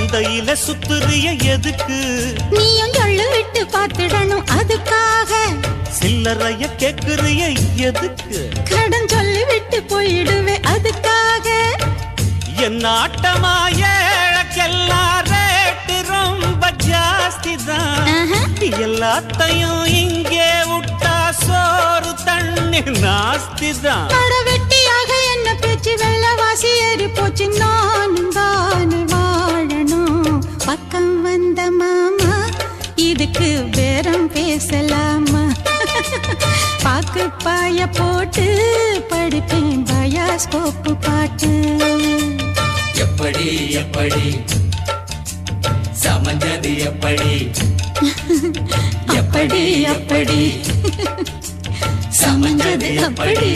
சந்தையில சுத்துறிய எதுக்கு? நீயும் சொல்லு விட்டு பார்த்துடணும் அதுக்காக. சில்லறைய கேக்குறிய எதுக்கு? கடன் சொல்லி விட்டு போயிடுவே அதுக்காக. என் ஆட்டமா ஏழக்கெல்லாம் ரேட்டு ரொம்ப ஜாஸ்தி தான். எல்லாத்தையும் இங்கே விட்டா சோறு தண்ணி நாஸ்தி தான். வெட்டியாக என்ன பேச்சு வெள்ளவாசி ஏறி போச்சு. நானும் தானே வாழணும். பக்கம் வந்த மாமா இதுக்கு பேரம் பேசலாமா? பாக்கு பாய போட்டு படிப்பேன் பயாஸ்கோப்பு பாட்டு. எப்படி எப்படி சமஞ்சது எப்படி அப்படி அப்படி சமஞ்சது அப்படி.